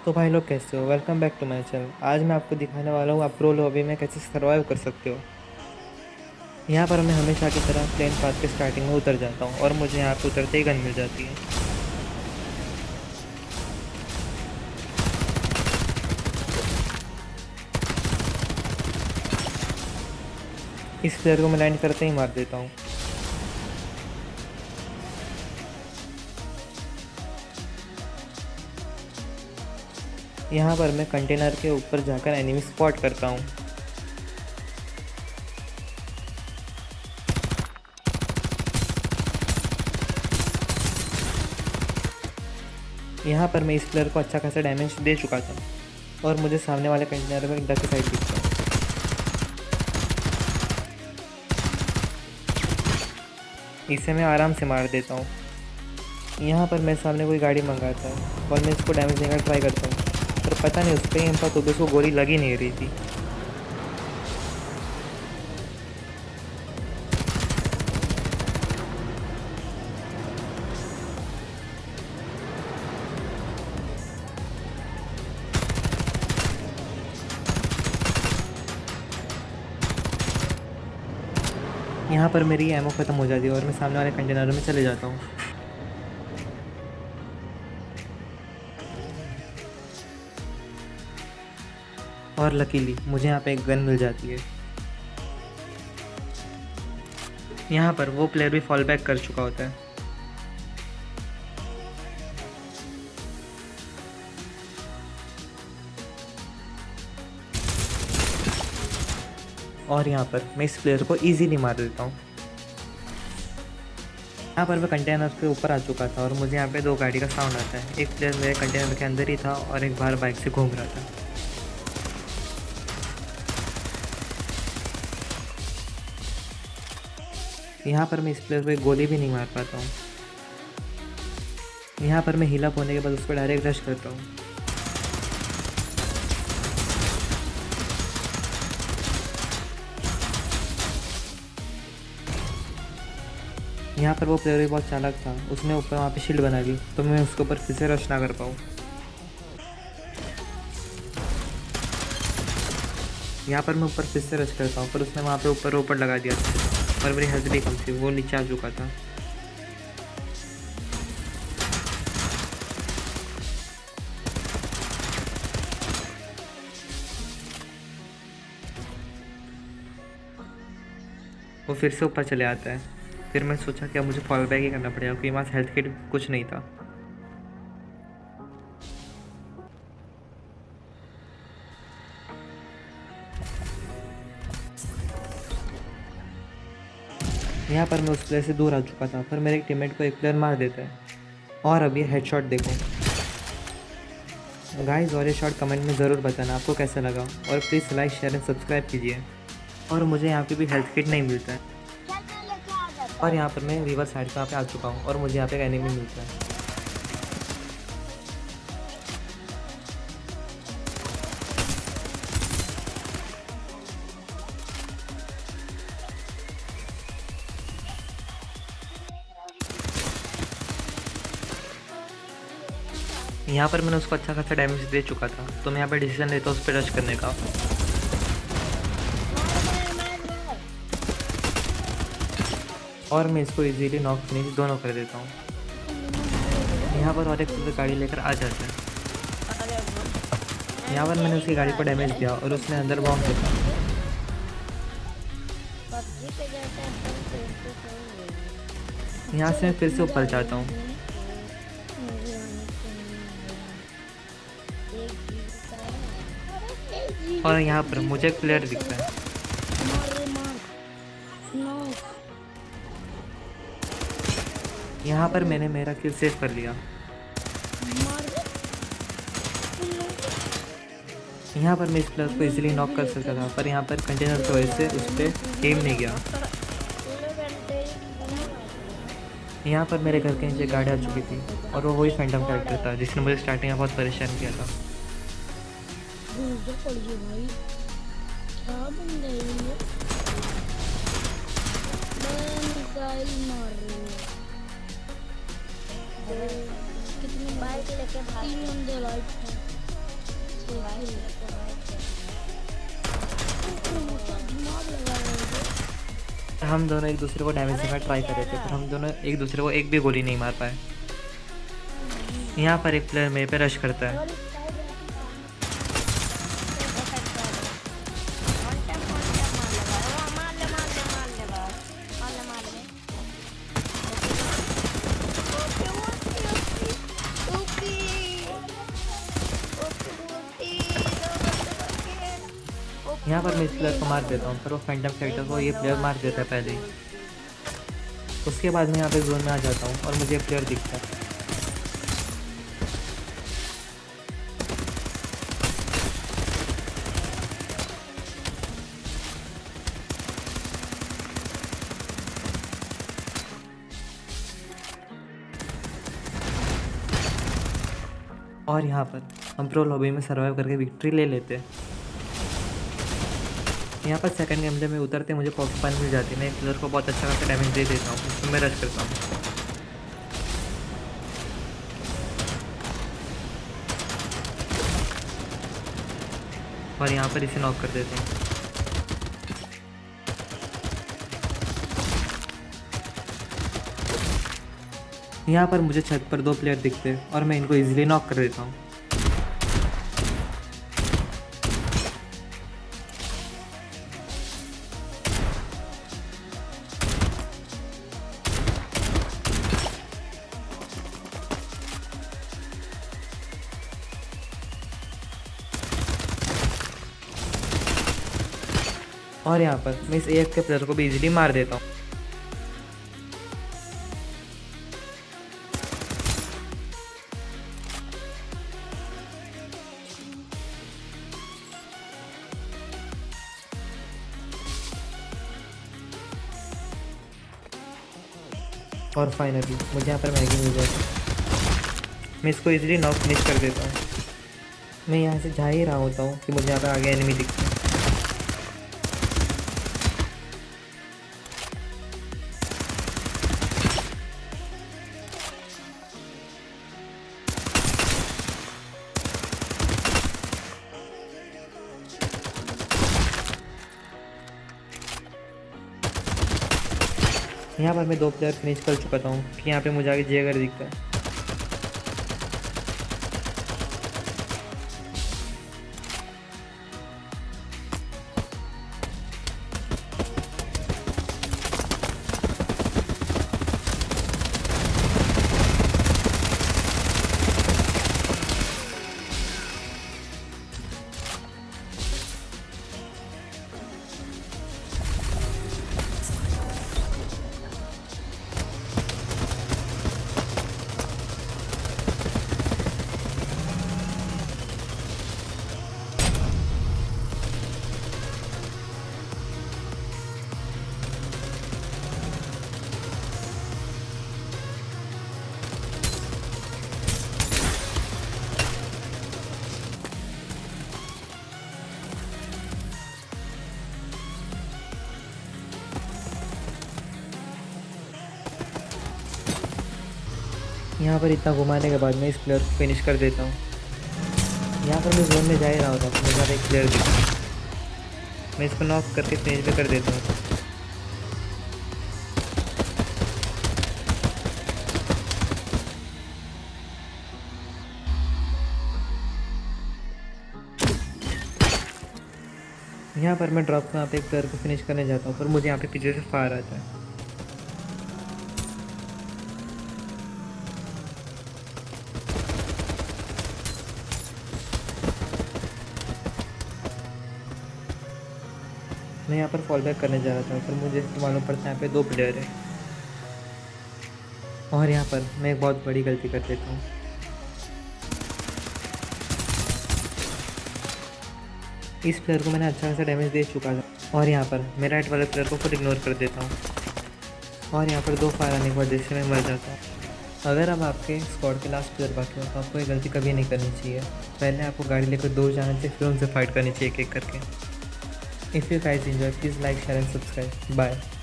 तो भाई लोग कैसे हो। Welcome back to my channel. आज मैं आपको दिखाने वाला हूँ आप प्रो लॉबी में कैसे सर्वाइव कर सकते हो। यहाँ पर मैं हमेशा की तरह प्लेन पाथ के स्टार्टिंग में उतर जाता हूँ और मुझे यहाँ पे उतरते ही गन मिल जाती है। इस प्लेयर को मैं लैंड करते ही मार देता हूँ। यहाँ पर मैं कंटेनर के ऊपर जाकर एनिमी स्पॉट करता हूँ। यहाँ पर मैं इस प्लेयर को अच्छा खासा डैमेज दे चुका था और मुझे सामने वाले कंटेनर में डक साइड दिखता है। इसे मैं आराम से मार देता हूँ। यहाँ पर मेरे सामने कोई गाड़ी मंगाता है और मैं इसको डैमेज देने का ट्राई करता हूँ, पर पता नहीं उस पर ही इम्पा तो उसको गोली लग ही नहीं रही थी। यहाँ पर मेरी एमो ख़त्म हो जाती है और मैं सामने वाले कंटेनर में चले जाता हूँ। और लकीली मुझे यहाँ पे एक गन मिल जाती है। यहाँ पर वो प्लेयर भी फॉल बैक कर चुका होता है। और यहाँ पर मैं इस प्लेयर को इजीली मार देता हूँ। यहाँ पर मैं कंटेनर के ऊपर आ चुका था और मुझे यहाँ पे दो गाड़ी का साउंड आता है। एक प्लेयर मेरे कंटेनर के अंदर ही था और एक बाहर बाइक से घूम रहा था। यहाँ पर मैं इस प्लेयर को एक गोली भी नहीं मार पाता हूँ। यहाँ पर मैं हील अप होने के बाद उस पर डायरेक्ट रश करता हूँ। यहाँ पर वो प्लेयर भी बहुत चालाक था, उसने ऊपर वहाँ पे शील्ड बना ली तो मैं उसके ऊपर फिर से रश ना कर पाऊँ। यहाँ पर मैं ऊपर फिर से रश करता हूँ पर उसने वहाँ पे ऊपर रोपड़ लगा दिया था और मेरी हेल्थ भी कम थी, वो नीचे आ चुका था। वो फिर से ऊपर चले आता है। फिर मैं सोचा कि अब मुझे फॉल बैक ही करना पड़ेगा क्योंकि वहाँ हेल्थ किट कुछ नहीं था। यहाँ पर मैं उस प्लेयर से दूर आ चुका था पर मेरे एक टीममेट को एक प्लेयर मार देता है। और अब ये हेडशॉट देखो गाइस, और ये शॉट कमेंट में ज़रूर बताना आपको कैसा लगा और please like share and subscribe कीजिए। और मुझे यहाँ पे भी हेल्थ किट नहीं मिलता है। और यहाँ पर मैं रिवर साइड पे यहाँ पे आ चुका हूँ और मुझे यहाँ पे एक एनिमी मिलता है। यहाँ पर मैंने उसको अच्छा खासा डैमेज दे चुका था तो मैं यहाँ पर डिसीजन लेता हूँ उस पर रश करने का। और मैं इसको इजीली नॉक फिनिश दोनों कर देता हूँ। यहाँ पर और एक गाड़ी लेकर आ जाता है। यहाँ पर मैंने उसकी गाड़ी को डैमेज दिया और उसने अंदर बॉम्ब फेंका। यहाँ से मैं फिर से ऊपर जाता हूँ। और यहाँ पर मुझे एक प्लेयर दिखता है। यहाँ पर मैंने मेरा किल सेव कर लिया। यहाँ पर मैं इस प्लेयर को इजीली नॉक कर सकता था पर यहाँ पर कंटेनर की वजह से उस पर एम नहीं गया। यहाँ पर मेरे घर के नीचे गाड़ी आ चुकी थी और वो वही फैंटम कैरेक्टर था जिसने मुझे स्टार्टिंग में बहुत परेशान किया था। कितनी बाइक लेके भाग 3 बंदे लाइट है। हम दोनों एक दूसरे को डैमेज देना ट्राई कर रहे थे, पर हम दोनों एक दूसरे को एक भी गोली नहीं मार पाए। यहाँ पर एक प्लेयर मेरे पे रश करता है। यहाँ पर मैं इस प्लेयर को मार देता हूँ, पर वो फैंटम फैक्टर को ये प्लेयर मार देता है पहले ही। उसके बाद मैं यहाँ पे जोन में आ जाता हूँ और मुझे प्लेयर दिखता है। और यहाँ पर हम प्रो लॉबी में सर्वाइव करके विक्ट्री ले लेते हैं। यहाँ पर सेकंड गेम जब मैं उतरते मुझे पॉकेट पानी मिल जाती है। मैं एक प्लेयर को बहुत अच्छा खासा डैमेज दे देता हूँ, उसको मैं रश करता हूँ। और यहाँ पर इसे नॉक कर देते हैं। यहाँ पर मुझे छत पर 2 प्लेयर दिखते हैं और मैं इनको इजीली नॉक कर देता हूँ। और यहाँ पर मैं इस AF के प्लेयर को भी इजीली मार देता हूँ। और फाइनली मुझे यहाँ पर मैगी मिल जाती है। मैं इसको इजीली नॉक फिनिश कर देता हूँ। मैं यहाँ से जा ही रहा होता हूँ कि मुझे यहाँ पर आगे एनिमी दिखते हैं। यहाँ पर मैं 2 प्लेयर फिनिश कर चुका हूँ कि यहाँ पे मुझे आगे जेगर दिखता है। यहाँ पर इतना घुमाने के बाद मैं इस प्लेयर को फिनिश कर देता हूँ। यहाँ पर मैं जोन में जा ही रहा होता तो मेरे साथ एक प्लेयर दिखा। मैं इसको नॉक करके फिनिश भी कर देता हूँ। यहाँ पर मैं ड्रॉप में यहाँ पे एक प्लेयर को फिनिश करने जाता हूँ, पर मुझे यहाँ पे पीछे से फायर आता है। मैं यहाँ पर फॉल बैक करने जा रहा था, पर मुझे मालूम पड़ता है यहाँ पे 2 प्लेयर है। और यहाँ पर मैं एक बहुत बड़ी गलती कर देता हूँ। इस प्लेयर को मैंने अच्छा खासा डैमेज दे चुका था और यहाँ पर मैं राइट वाले प्लेयर को खुद इग्नोर कर देता हूँ। और यहाँ पर 2 फायर आने के बाद जैसे मैं मर जाता हूँ। अगर अब आपके स्क्वाड के लास्ट प्लेयर बाकी हो तो आपको ये गलती कभी नहीं करनी चाहिए। पहले आपको गाड़ी लेकर दूर जाना चाहिए, फिर उनसे फाइट करनी चाहिए एक एक करके। If you guys enjoy, please like, share and subscribe. Bye.